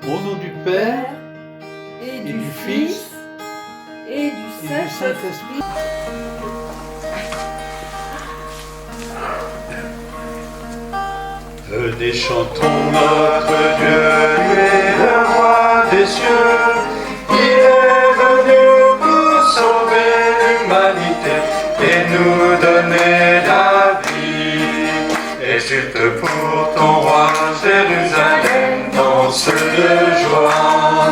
Au nom du Père et et du du Fils Fils et et du du Saint-Esprit. Saint-Esprit. Venez, chantons notre Dieu, lui est le roi des cieux. Il est venu pour sauver l'humanité et nous donner la vie. Exulte pour ton roi, Jérusalem, danse de joie.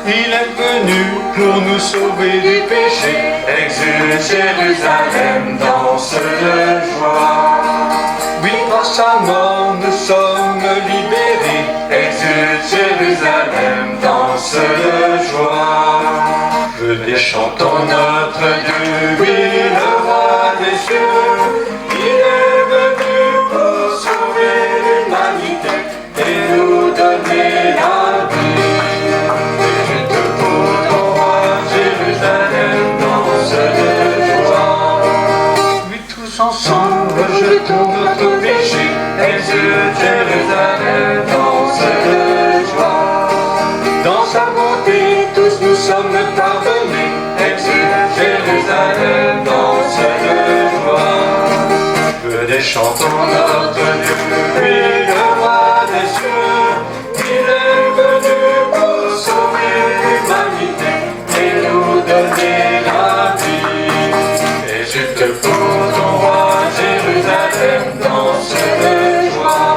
Il est venu pour nous sauver du péché. Exulte Jérusalem, danse de joie. Oui, par sa mort nous sommes libérés. Exulte Jérusalem, danse de joie. Venez, chantons notre Dieu, lui le roi des cieux. Il est venu pour sauver l'humanité et nous donner la vie. Exulte pour ton roi, Jérusalem, danse de joie. Oui, tous ensemble, rejetons notre péché. Exulte Jérusalem, danse de joie. Dans sa bonté, tous nous sommes pardonnés. Exulte Jérusalem, danse de joie. Venez, chantons notre Dieu, lui le roi des cieux. Il est venu pour sauver l'humanité et nous donner la vie. Exulte pour ton roi, Jérusalem, danse de joie.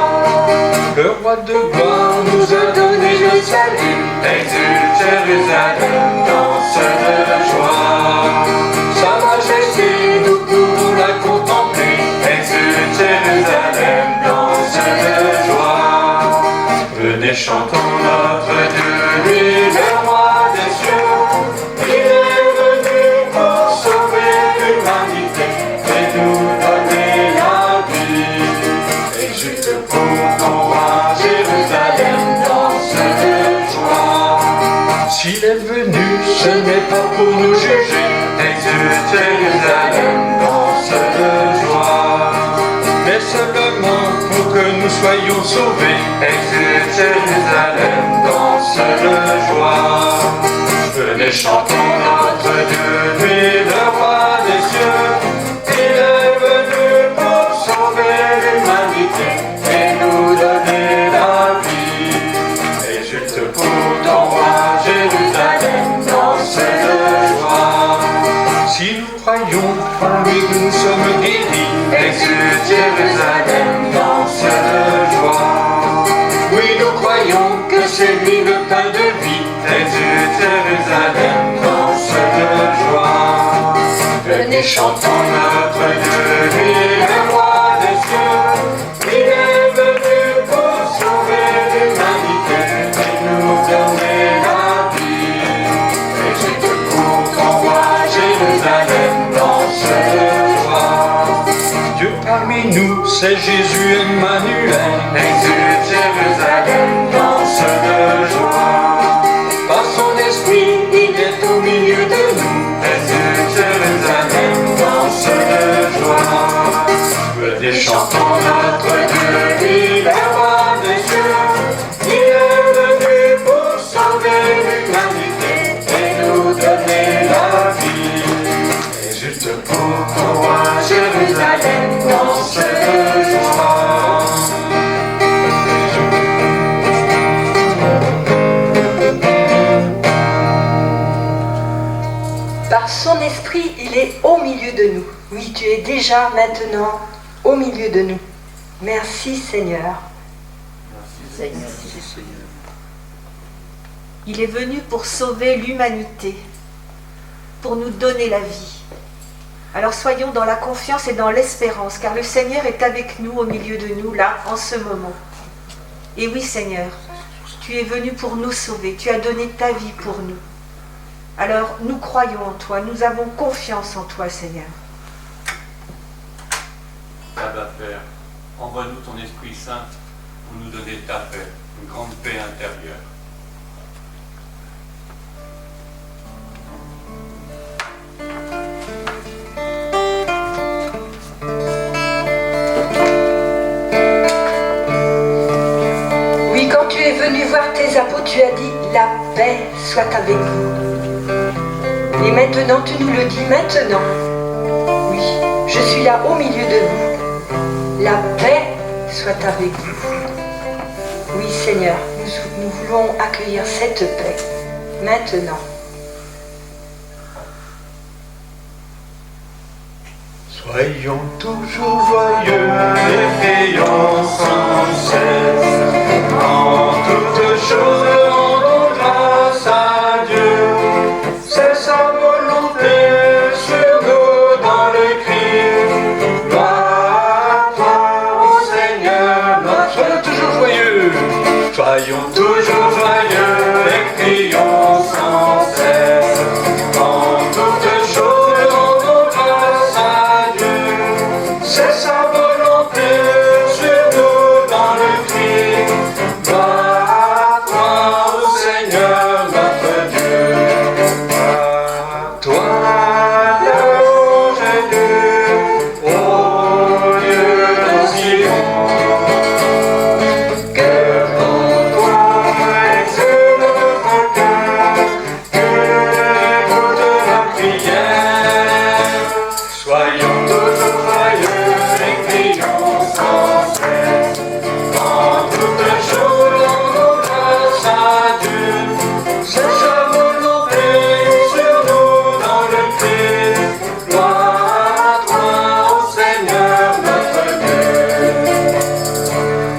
Le roi de gloire nous a donné le salut. Exulte Jérusalem, danse de joie. Sa majesté, nous pouvons la contempler. Exulte Jérusalem, danse de joie. Venez, chantons notre Dieu, lui le roi des cieux. Il est venu pour sauver l'humanité et nous donner la vie. Exulte pour ton roi, Jérusalem, danse de joie. S'il est venu, ce n'est pas pour nous juger. Exulte Jérusalem, danse de joie. Mais simplement pour que nous soyons sauvés. Exulte Jérusalem, danse de joie. Venez, chantons notre Dieu, lui le roi des cieux. Il est venu pour sauver l'humanité et nous donner la vie. Exulte pour ton roi, Jérusalem, danse de joie. Si nous croyons en lui que nous sommes guéris, exulte Jérusalem, danse de joie. Oui, nous croyons que c'est lui le pain de vie, exulte Jérusalem, danse de joie. Venez, chantons notre Dieu, lui le roi des cieux. Il est venu pour sauver l'humanité et nous donner la vie. Exulte pour ton roi, Jérusalem, danse de joie. Dieu parmi nous, c'est Jésus Emmanuel. Exulte Jérusalem, danse de joie. Par son esprit, il est au milieu de nous. Exulte Jérusalem, danse de joie. Venez, chantons notre Dieu, lui le roi des cieux. Il est venu pour sauver l'humanité et nous donner la vie. Exulte pour ton roi, Jérusalem, danse de joie. Par son esprit, il est au milieu de nous. Oui, tu es déjà maintenant au milieu de nous. Merci Seigneur. Il est venu pour sauver l'humanité, pour nous donner la vie. Alors soyons dans la confiance et dans l'espérance, car le Seigneur est avec nous, au milieu de nous, là, en ce moment. Et oui Seigneur, tu es venu pour nous sauver, tu as donné ta vie pour nous. Alors nous croyons en toi, nous avons confiance en toi Seigneur. Abba Père, envoie-nous ton Esprit Saint pour nous donner ta paix, une grande paix intérieure. Oui, quand tu es venu voir tes tes apôtres, tu as dit, la paix soit avec vous. Et maintenant, tu nous le dis maintenant. Oui, je suis là au milieu de vous. La paix soit avec vous. Oui, Seigneur, nous voulons accueillir cette paix maintenant. Soyons toujours joyeux et prions sans cesse. En toutes choses, rendons grâce à Dieu. C'est sa volonté sur nous dans le Christ. Gloire à toi, ô Seigneur, notre. Soyons toujours joyeux. Soyons toujours joyeux et prions sans cesse. En toutes choses, rendons grâce à Dieu. C'est sa volonté sur nous dans le Christ. Gloire à toi, ô Seigneur, notre Dieu. À toi, louange est due, ô Dieu de Sion. Que pour toi exulte notre cœur, que écoute la prière. Soyons toujours joyeux et prions sans cesse. En toutes choses, rendons grâce à Dieu. C'est sa volonté sur nous dans le Christ. Gloire à toi, ô Seigneur, notre Dieu.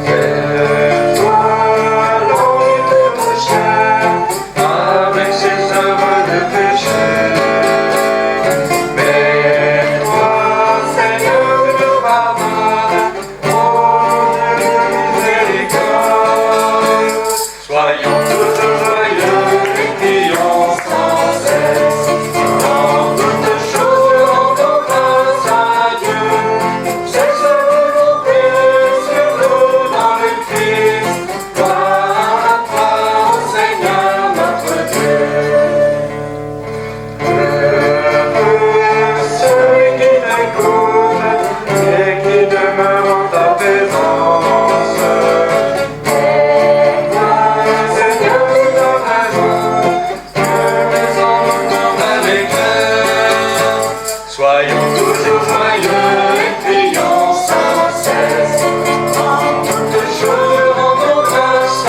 Vers toi, l'homme de mon cher, avec ses œuvres de péché. Mais toi, Seigneur, nous pardonne, ô Dieu de miséricorde. Soyons toujours joyeux et prions sans cesse. En toutes choses, rendons grâce à Dieu. C'est sa volonté sur nous dans le Christ. Gloire à toi, ô Seigneur, notre Dieu. Heureux celui qui t'écoute et qui demeure en ta présence. Toi, Seigneur, tu as raison, que mes hommes tombent à l'éclair. Soyons toujours joyeux et prions sans cesse. En toutes choses, rendons grâce à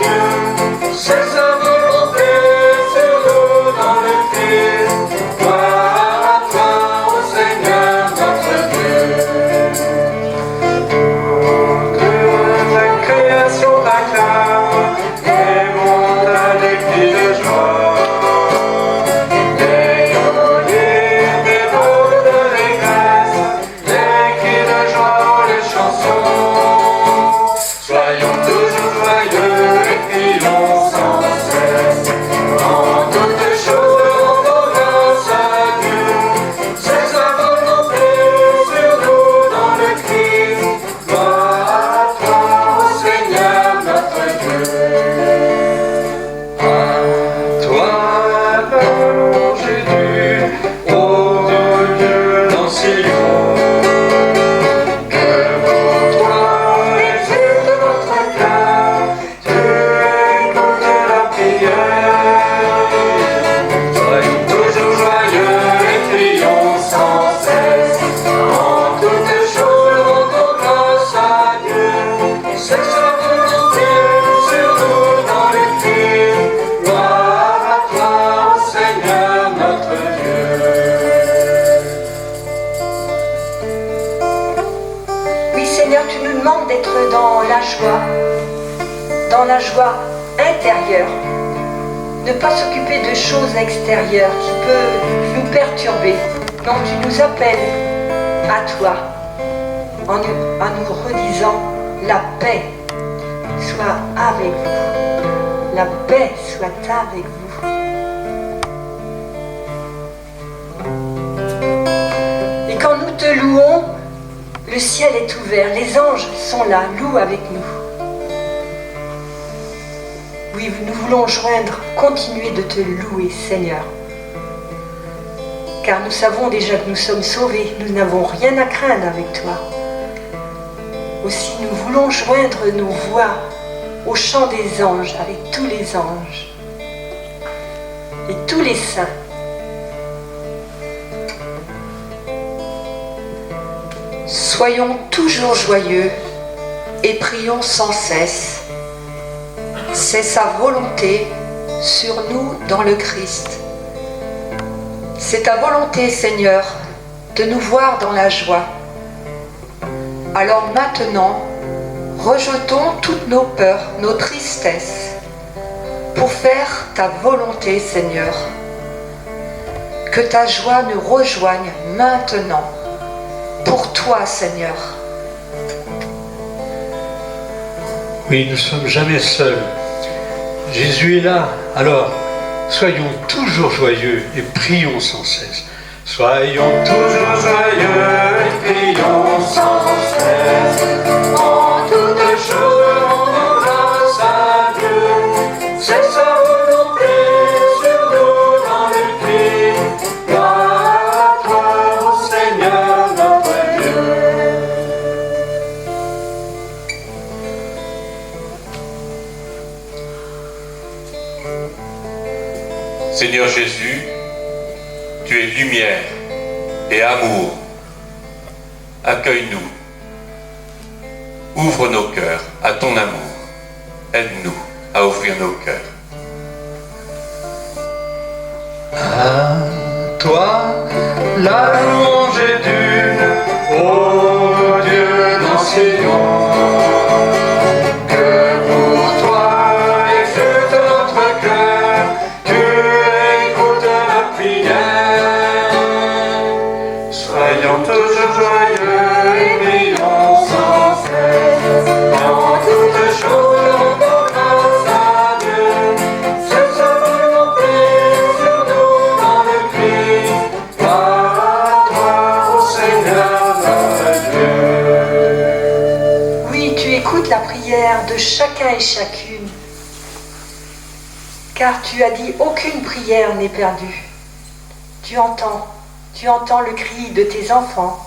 Dieu. C'est sa volonté sur nous dans le Christ. Gloire à toi, ô Seigneur, notre Dieu. Toute la création t'acclame et monte à des cris de joie. Les colliers débordent de l'allégresse, les cris de joie, les chansons. Soyons toujours joyeux et prions sans cesse. En toutes choses, rendons grâce à Dieu. C'est sa volonté sur nous dans le Christ. Gloire à toi, ô Seigneur, notre Dieu. À toi, la louange est due, ô Dieu dans Sion. Que pour toi exulte notre cœur, tu écoutes la prière. Soyons toujours joyeux et prions sans cesse. En toutes choses, rendons grâce à Dieu. C'est sa volonté sur nous dans le Christ. Gloire à toi, ô Seigneur, notre Dieu. Oui, Seigneur, tu nous demandes d'être dans la joie intérieure. Ne pas s'occuper de choses extérieures qui peuvent nous perturber. Non, tu nous appelles à toi en nous redisant la paix soit avec vous. La paix soit avec vous. Et quand nous te louons, le ciel est ouvert, les anges sont là, louent avec nous. Oui, nous voulons continuer de te louer, Seigneur. Car nous savons déjà que nous sommes sauvés, nous n'avons rien à craindre avec toi. Aussi, nous voulons joindre nos voix au chant des anges, avec tous les anges et tous les saints. Soyons toujours joyeux et prions sans cesse. C'est sa volonté sur nous dans le Christ. C'est ta volonté, Seigneur, de nous voir dans la joie. Alors maintenant, rejetons toutes nos peurs, nos tristesses, pour faire ta volonté, Seigneur. Que ta joie nous rejoigne maintenant, pour toi, Seigneur. Oui, nous ne sommes jamais seuls. Jésus est là, alors soyons toujours joyeux et prions sans cesse. Soyons Toujours joyeux et prions sans cesse. En toutes choses, rendons grâce à Dieu. C'est sa volonté sur nous dans le Christ. Gloire à toi, ô Seigneur notre Dieu. Seigneur Jésus, tu es lumière et amour. Accueille-nous. Ouvre nos cœurs à ton amour. Aide-nous à ouvrir nos cœurs. à toi. La louange est due, ô Dieu d'Ancillon. Que pour toi exulte notre cœur, tu écoutes la prière. Soyons toujours joyeux et prions sans cesse. En toutes choses, rendons grâce à Dieu. C'est sa volonté sur nous dans le Christ. Gloire à toi, ô Seigneur notre Dieu. Oui, tu écoutes la prière de chacun et chacune, car tu as dit aucune prière n'est perdue. Tu entends le cri de tes enfants.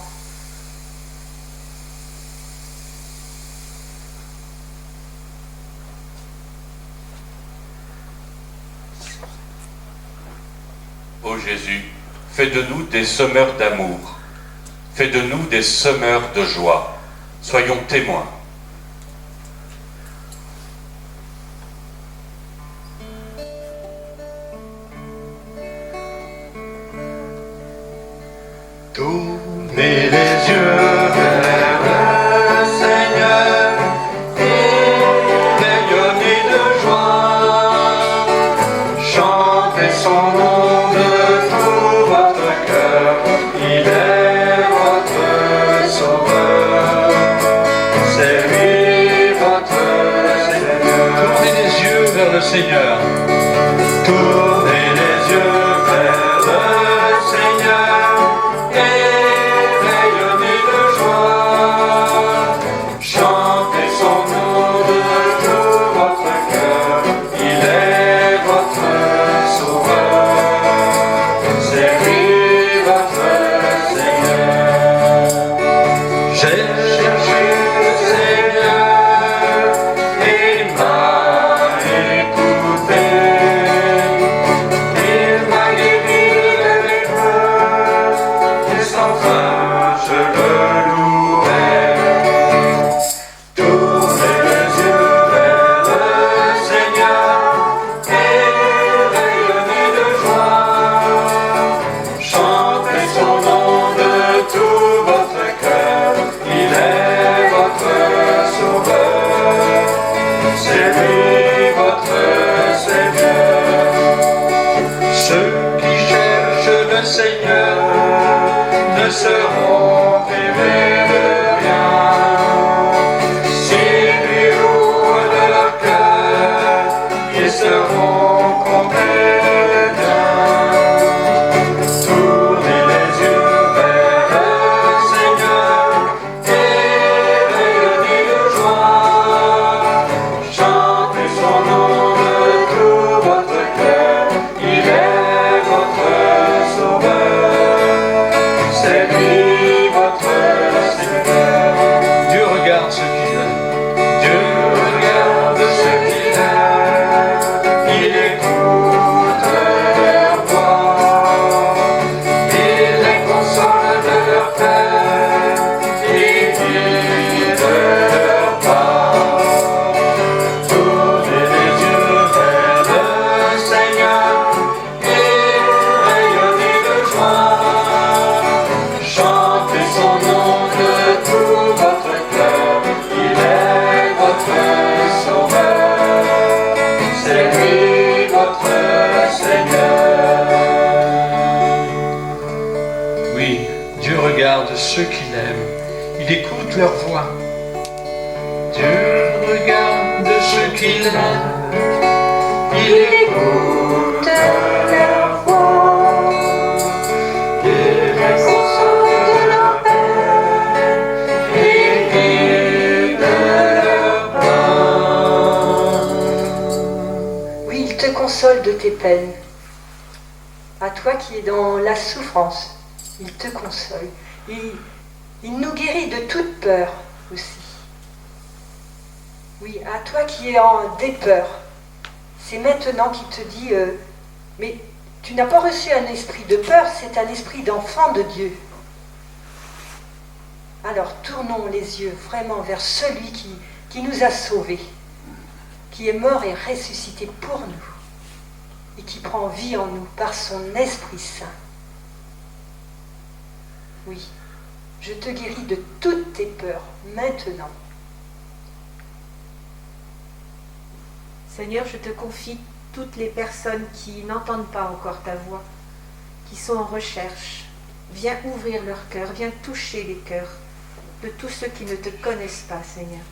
Ô Jésus, fais de nous des semeurs d'amour. Fais de nous des semeurs de joie. Soyons témoins. Tournez les yeux vers le Seigneur et rayonnez de joie. Chantez son nom de tout votre cœur, il est votre sauveur. C'est lui votre Seigneur. Tournez les yeux vers le Seigneur. Tournez les yeux vers le Seigneur et rayonnez de joie. Chantez son nom de tout votre cœur, il est votre sauveur. C'est lui votre Seigneur. J'ai cherché le Seigneur et il m'a écouté. Il m'a guéri de mes peurs, et sans fin je le louerai. Tournez les yeux vers le Seigneur et rayonnez de joie. Chantez son nom de tout votre cœur, il est votre sauveur. C'est lui votre Seigneur. Ceux qui cherchent le Seigneur ne seront privés de rien. S'ils lui ouvrent de leur cœur, ils seront comblés de bien. Tournez les yeux vers le Seigneur et rayonnez de joie. Chantez son nom de tout votre cœur, il est votre sauveur. C'est lui ceux qu'il aime. Il écoute leur voix. Dieu regarde ceux qu'il aime. Il écoute leur voix. Il les console de leur peine et guide leur pas. Oui, il te console de tes peines. À toi qui es dans la souffrance, il te console. Il nous guérit de toute peur aussi. Oui, à toi qui es en des peurs, c'est maintenant qu'il te dit mais tu n'as pas reçu un esprit de peur, c'est un esprit d'enfant de Dieu. Alors tournons les yeux vraiment vers celui qui nous a sauvés, qui est mort et ressuscité pour nous, et qui prend vie en nous par son Esprit Saint. Oui, je te guéris de toutes tes peurs maintenant. Seigneur, je te confie toutes les personnes qui n'entendent pas encore ta voix, qui sont en recherche. Viens ouvrir leur cœur, viens toucher les cœurs de tous ceux qui ne te connaissent pas, Seigneur.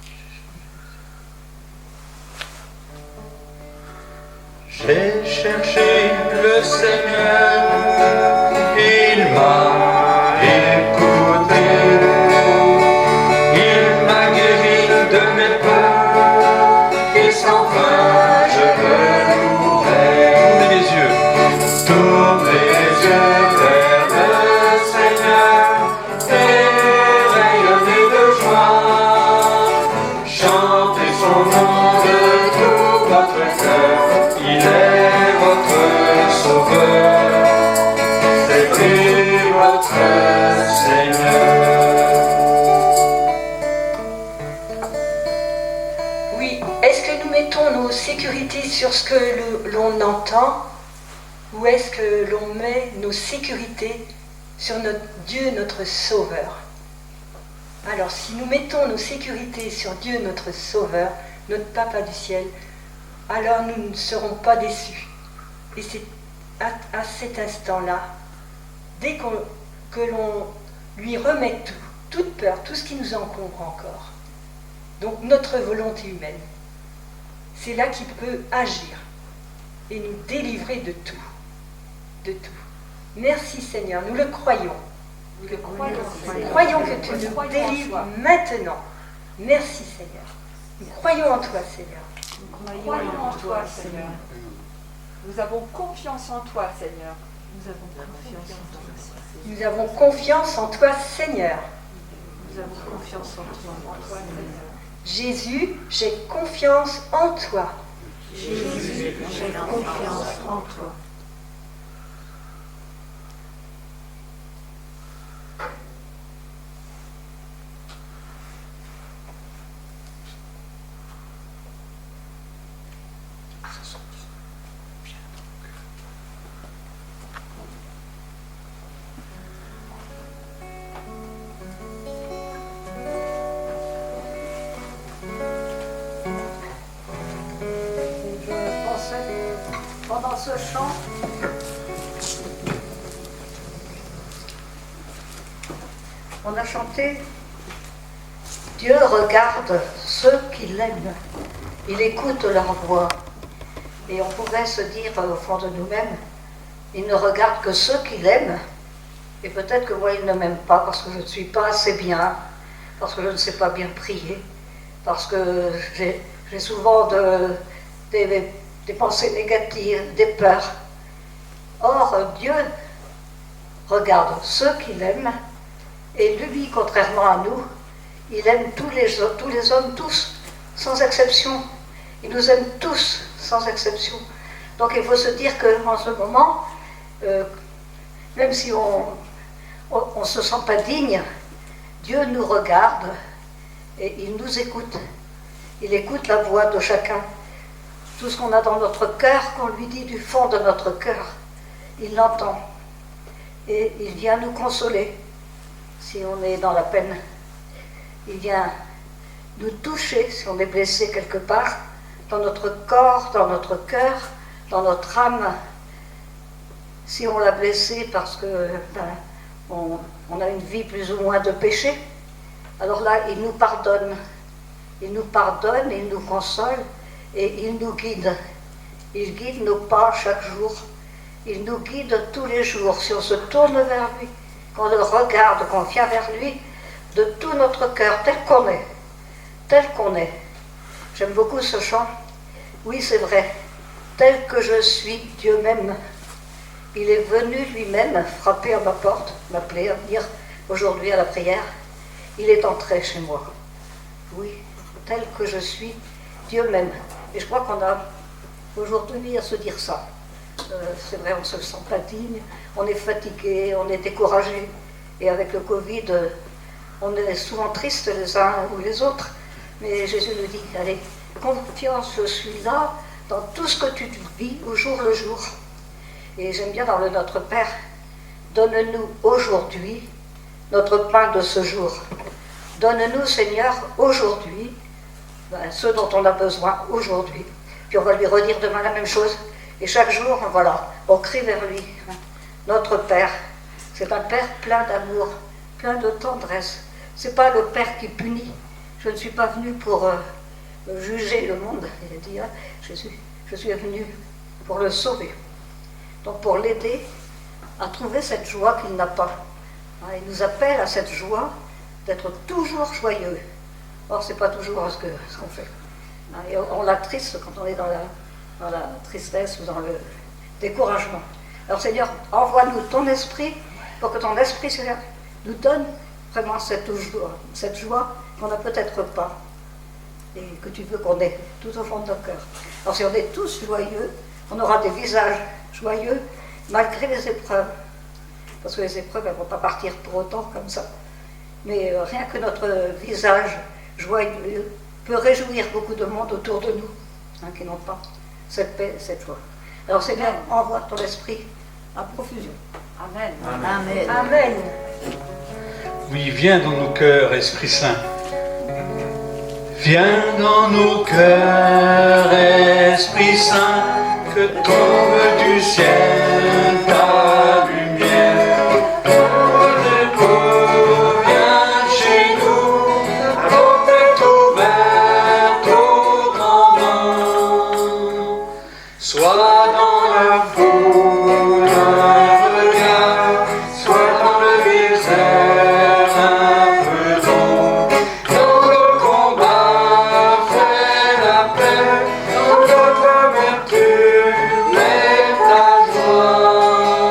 J'ai cherché le Seigneur, il m'a écouté, il m'a guéri de mes peurs, et sans fin je le louerai. Tournez les yeux vers le Seigneur, et rayonnez de joie, chantez son nom de tout votre cœur. Il est votre sauveur, c'est lui votre Seigneur. Oui, est-ce que nous mettons nos sécurités sur ce que l'on entend, ou est-ce que l'on met nos sécurités sur notre Dieu, notre Sauveur? Alors, si nous mettons nos sécurités sur Dieu, notre Sauveur, notre Papa du ciel, alors nous ne serons pas déçus. Et c'est à cet instant-là, dès que l'on lui remet toute peur, tout ce qui nous encombre encore, donc notre volonté humaine, c'est là qu'il peut agir et nous délivrer de tout. De tout. Merci Seigneur, nous le croyons. Nous le croyons. Nous croyons que tu nous délivres maintenant. Merci Seigneur. Nous croyons en toi Seigneur. Nous croyons en toi, Seigneur. Nous avons confiance en toi, Seigneur. Nous avons confiance en toi, Seigneur. Nous avons confiance en toi Seigneur. Nous avons confiance en toi, Seigneur. Jésus, j'ai confiance en toi. Jésus, j'ai confiance en toi. Pendant ce chant, on a chanté « Dieu regarde ceux qui l'aiment, il écoute leur voix ». Et on pourrait se dire au fond de nous-mêmes, il ne regarde que ceux qui l'aiment. Et peut-être que moi, il ne m'aime pas parce que je ne suis pas assez bien, parce que je ne sais pas bien prier, parce que j'ai souvent des pensées négatives, des peurs. Or, Dieu regarde ceux qu'il aime, et lui, contrairement à nous, il aime tous les hommes, tous, sans exception. Il nous aime tous, sans exception. Donc il faut se dire qu'en ce moment, même si on ne se sent pas digne, Dieu nous regarde et il nous écoute. Il écoute la voix de chacun. Tout ce qu'on a dans notre cœur, qu'on lui dit du fond de notre cœur, il l'entend. Et il vient nous consoler si on est dans la peine. Il vient nous toucher si on est blessé quelque part, dans notre corps, dans notre cœur, dans notre âme. Si on l'a blessé parce que on a une vie plus ou moins de péché. Alors là, il nous pardonne. Il nous pardonne, il nous console et il nous guide. Il guide nos pas chaque jour. Il nous guide tous les jours. Si on se tourne vers lui, qu'on le regarde, qu'on vient vers lui, de tout notre cœur, tel qu'on est. Tel qu'on est. J'aime beaucoup ce chant. Oui, c'est vrai. Tel que je suis, Dieu m'aime. Il est venu lui-même frapper à ma porte, m'appeler à venir aujourd'hui à la prière. Il est entré chez moi. Oui, tel que je suis, Dieu m'aime. Et je crois qu'on a aujourd'hui à se dire ça. C'est vrai, on ne se sent pas digne, on est fatigué, on est découragé. Et avec le Covid, on est souvent tristes les uns ou les autres. Mais Jésus nous dit, allez, confiance, je suis là dans tout ce que tu vis au jour le jour. Et j'aime bien dans le Notre Père, donne-nous aujourd'hui notre pain de ce jour. Donne-nous, Seigneur, aujourd'hui, ce dont on a besoin aujourd'hui. Puis on va lui redire demain la même chose. Et chaque jour, voilà, on crie vers lui. Notre Père, c'est un Père plein d'amour, plein de tendresse. C'est pas le Père qui punit. Je ne suis pas venu pour juger le monde. Il a dit, hein, je suis venu pour le sauver. Donc pour l'aider à trouver cette joie qu'il n'a pas. Il nous appelle à cette joie d'être toujours joyeux. Or, ce n'est pas toujours ce qu'on fait. Et on l'attriste quand on est dans la tristesse ou dans le découragement. Alors Seigneur, envoie-nous ton esprit pour que ton esprit, Seigneur, nous donne vraiment cette joie qu'on n'a peut-être pas et que tu veux qu'on ait tout au fond de nos cœurs. Alors si on est tous joyeux, on aura des visages joyeux malgré les épreuves. Parce que les épreuves, elles ne vont pas partir pour autant comme ça. Mais rien que notre visage joyeux peut réjouir beaucoup de monde autour de nous, qui n'ont pas cette paix, cette joie. Alors Seigneur, envoie ton esprit à profusion. Amen. Amen. Amen. Oui, viens dans nos cœurs, Esprit Saint. Viens dans nos cœurs, Esprit Saint, que tombe du ciel ta lumière. Ton écho vient chez nous, la porte est ouverte au grand vent. Sois dans la foule un regard, soit dans le désert un peu d'ombre. Dans le combat, fais la paix, dans notre amertume, mets ta joie.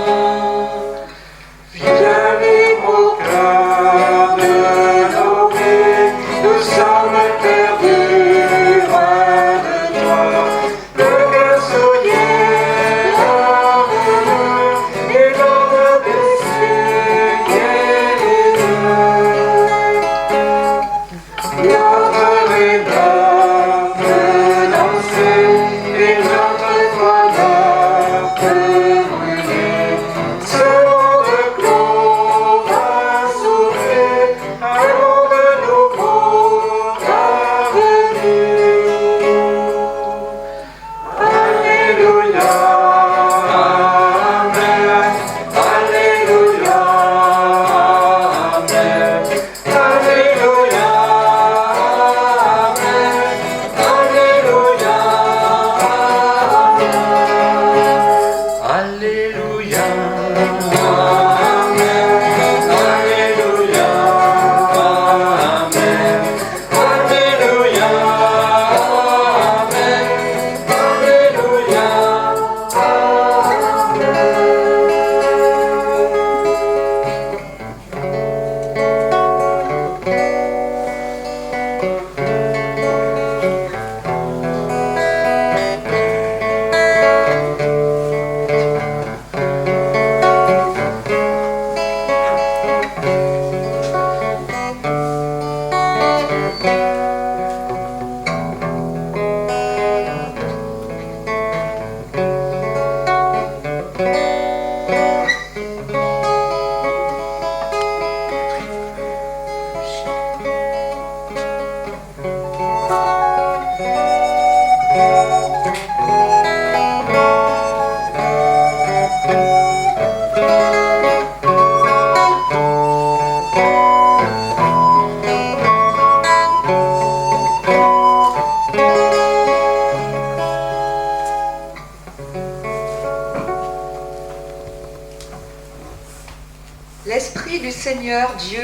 Seigneur Dieu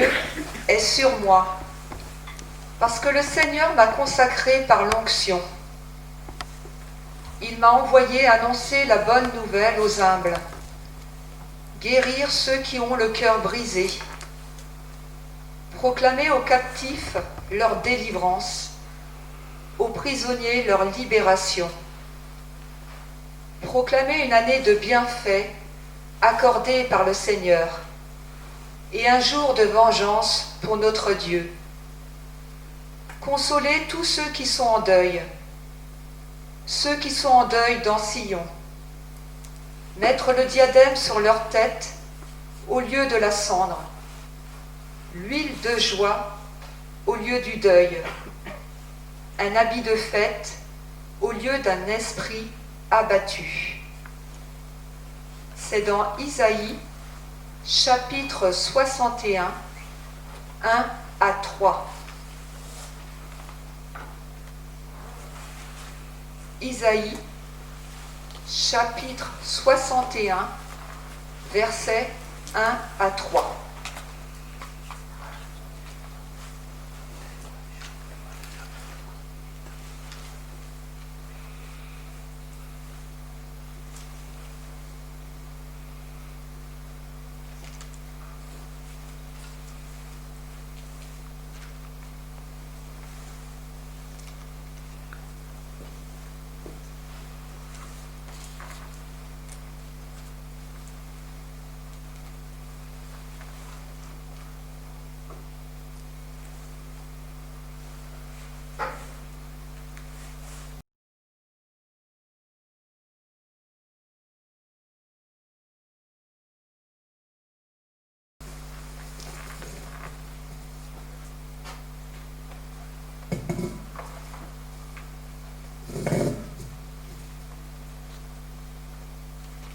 est sur moi, parce que le Seigneur m'a consacré par l'onction. Il m'a envoyé annoncer la bonne nouvelle aux humbles, guérir ceux qui ont le cœur brisé, proclamer aux captifs leur délivrance, aux prisonniers leur libération, proclamer une année de bienfaits accordée par le Seigneur et un jour de vengeance pour notre Dieu. Consoler tous ceux qui sont en deuil, ceux qui sont en deuil dans Sion, mettre le diadème sur leur tête au lieu de la cendre, l'huile de joie au lieu du deuil, un habit de fête au lieu d'un esprit abattu. C'est dans Isaïe, chapitre 61, 1 à 3. Isaïe, chapitre 61, versets 1 à 3.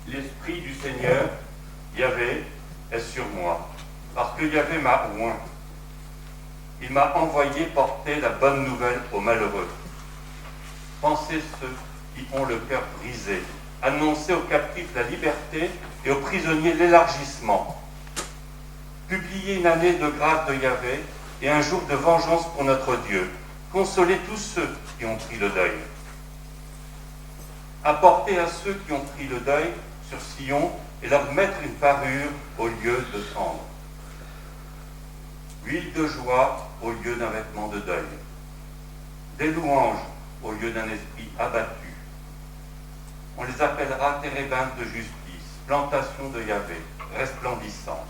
L'Esprit du Seigneur, Yahvé, est sur moi, parce que Yahvé m'a oint. Il m'a envoyé porter la bonne nouvelle aux malheureux, panser ceux qui ont le cœur brisé, annoncer aux captifs la liberté et aux prisonniers l'élargissement, publier une année de grâce de Yahvé et un jour de vengeance pour notre Dieu, consoler tous ceux qui ont pris le deuil, apporter à ceux qui ont pris le deuil sur Sion et leur mettre une parure au lieu de cendre, huile de joie au lieu d'un vêtement de deuil, des louanges au lieu d'un esprit abattu. On les appellera térébinthes de justice, plantation de Yahvé, resplendissante.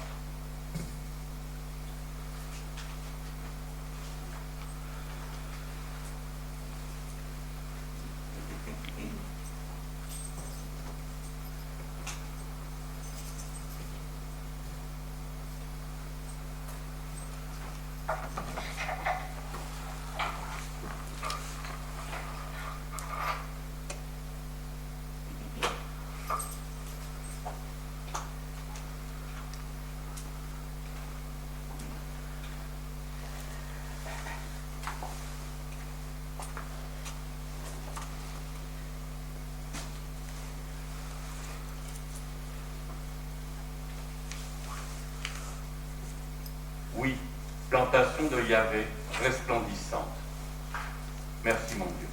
Oui, plantation de Yahvé, resplendissante. Merci mon Dieu.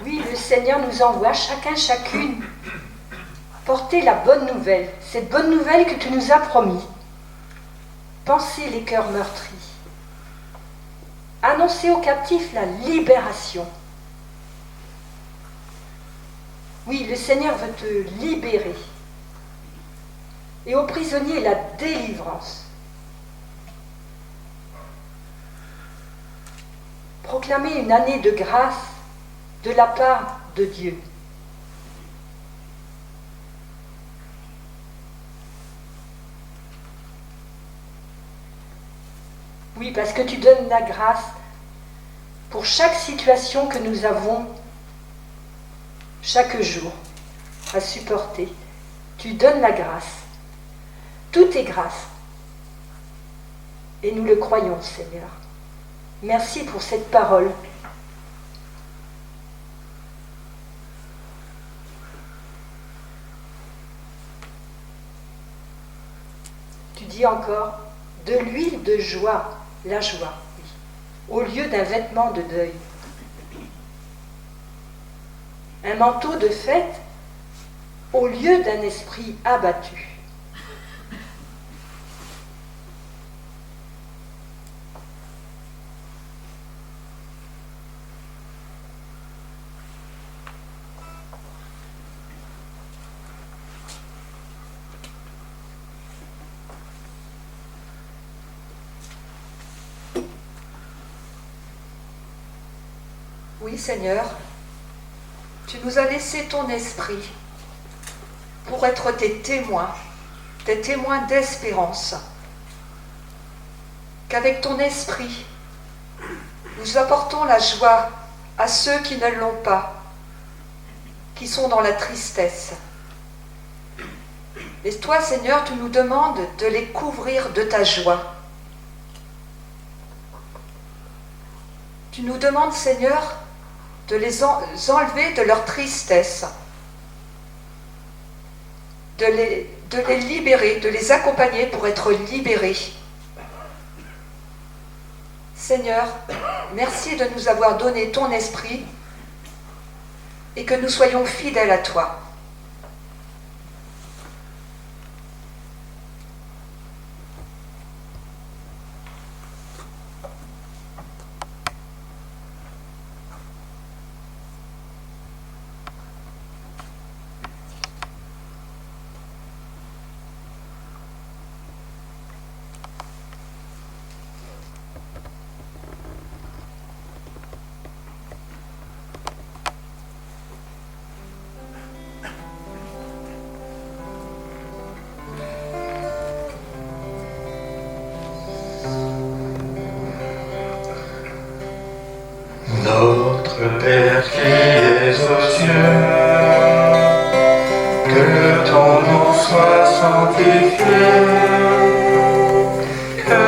Oui, le Seigneur nous envoie chacune porter la bonne nouvelle, cette bonne nouvelle que tu nous as promis. Penser les cœurs meurtris. Annoncer aux captifs la libération. Oui, le Seigneur veut te libérer. Et aux prisonniers la délivrance. Proclamer une année de grâce de la part de Dieu. Oui, parce que tu donnes la grâce pour chaque situation que nous avons chaque jour à supporter. Tu donnes la grâce. Tout est grâce. Et nous le croyons, Seigneur. Merci pour cette parole. Tu dis encore, de l'huile de joie, la joie, oui, au lieu d'un vêtement de deuil. Un manteau de fête au lieu d'un esprit abattu. Oui, Seigneur, tu nous as laissé ton esprit pour être tes témoins d'espérance. Qu'avec ton esprit, nous apportons la joie à ceux qui ne l'ont pas, qui sont dans la tristesse. Et toi, Seigneur, tu nous demandes de les couvrir de ta joie. Tu nous demandes, Seigneur, de les enlever de leur tristesse, de les libérer, de les accompagner pour être libérés. Seigneur, merci de nous avoir donné ton esprit et que nous soyons fidèles à toi. Notre Père qui es aux cieux, que ton nom soit sanctifié, que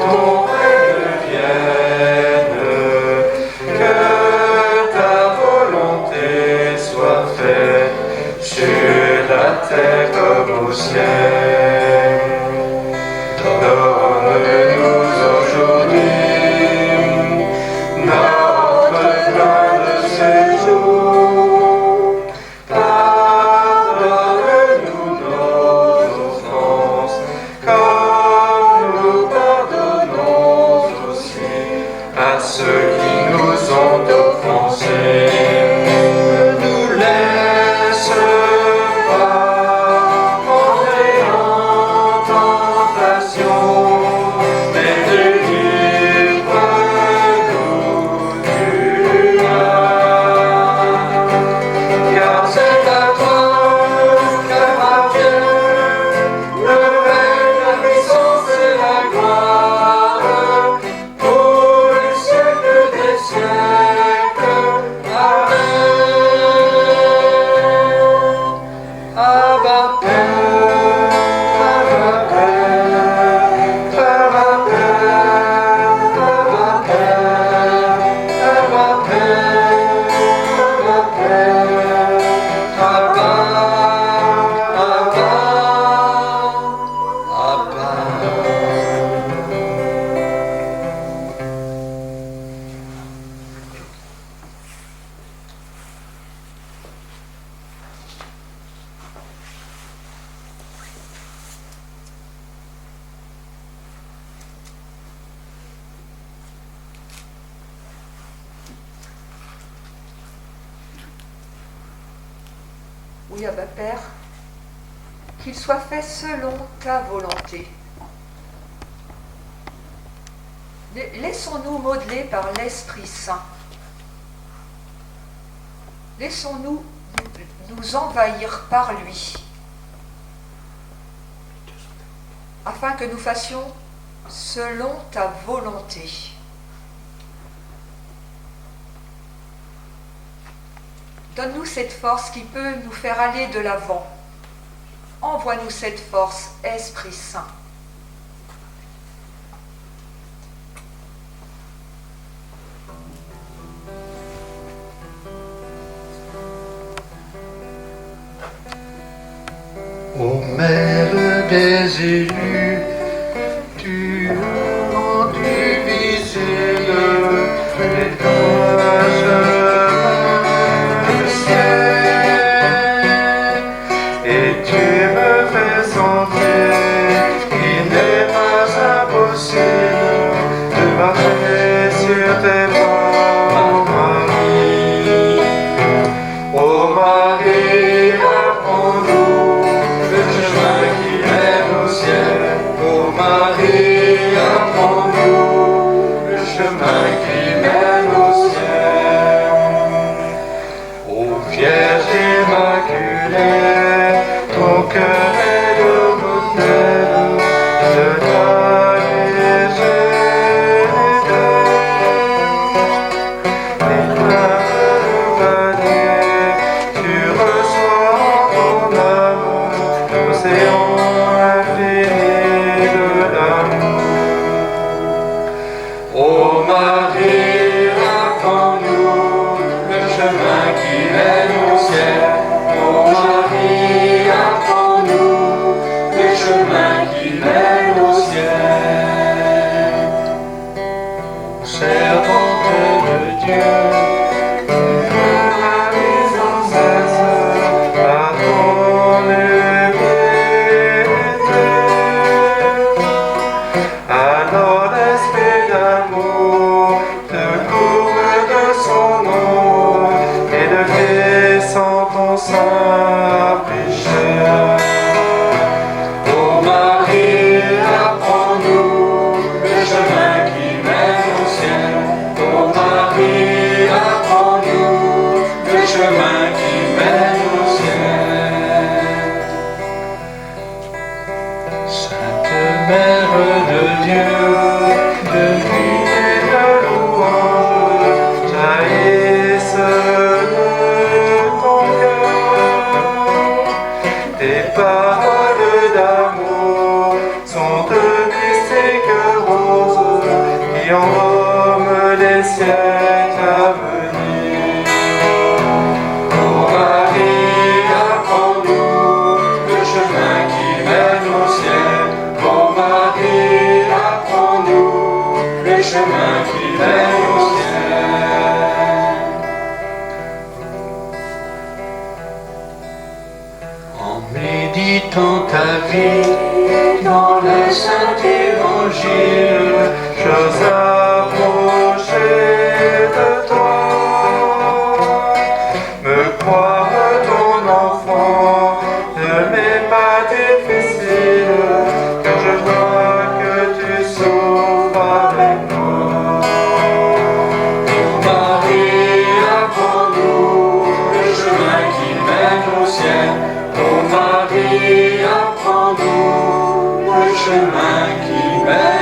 ton règne vienne, que ta volonté soit faite sur la terre comme au ciel. Donne-nous aujourd'hui notre pain de ce jour. Pardonne-nous nos offenses, comme nous pardonnons aussi à ceux qui nous ont offensés. Ne nous laisse pas entrer en tentation, mais délivre-nous du mal. Car c'est à toi qu'appartient le règne, la puissance et la gloire, pour les siècles des siècles. Amen. Abba Père, Abba Père, Abba Père, Abba Père, Abba Père, Abba Père, Abba, Abba, Oui, Abba Père, qu'il soit fait selon ta volonté. Laissons-nous modeler par l'Esprit Saint. Laissons-nous nous envahir par lui, afin que nous fassions selon ta volonté. Donne-nous cette force qui peut nous faire aller de l'avant. Envoie-nous cette force, Esprit Saint. Ô Mère des élus, tu as rendu visible les nuages du ciel, et tu me fais sentir qu'il n'est pas impossible de marcher sur tes pas, ô Marie. Ô Marie, apprends-nous le chemin qui mène au ciel. Ô Marie, apprends-nous le chemin qui mène au ciel. Ô Vierge immaculée, ton cœur est le modèle de ta virginité. Et plein de vanité, tu reçois en ton âme l'océan infini de l'amour. Ô Marie, apprends-nous le chemin qui mène au ciel. Ô Marie, apprends-nous le chemin qui mène au ciel. Ô servante de Dieu, sans cesse par ton humilité. Alors l'esprit d'amour te couvre de son nom et de descend ton saint péché. Ô Marie, apprends-nous le chemin qui mène au ciel. Ô Marie, apprends-nous le chemin qui mène au ciel. Sainte Mère de Dieu, de vie et de louange, jaillissent de ton cœur. Tes paroles d'amour sont de mystiques roses qui embaument les siècles à venir. Ô Marie, apprends-nous le chemin qui mène au ciel. Ô Marie, apprends-nous le chemin qui mène au ciel. En méditant ta vie dans le Saint-Évangile, j'ose approcher de toi, me croire ton enfant, ne m'est pas difficile, que je vois que tu souffres avec moi. Ô Marie, apprends-nous le chemin qui mène au ciel. Ô Marie, apprends-nous le chemin qui mène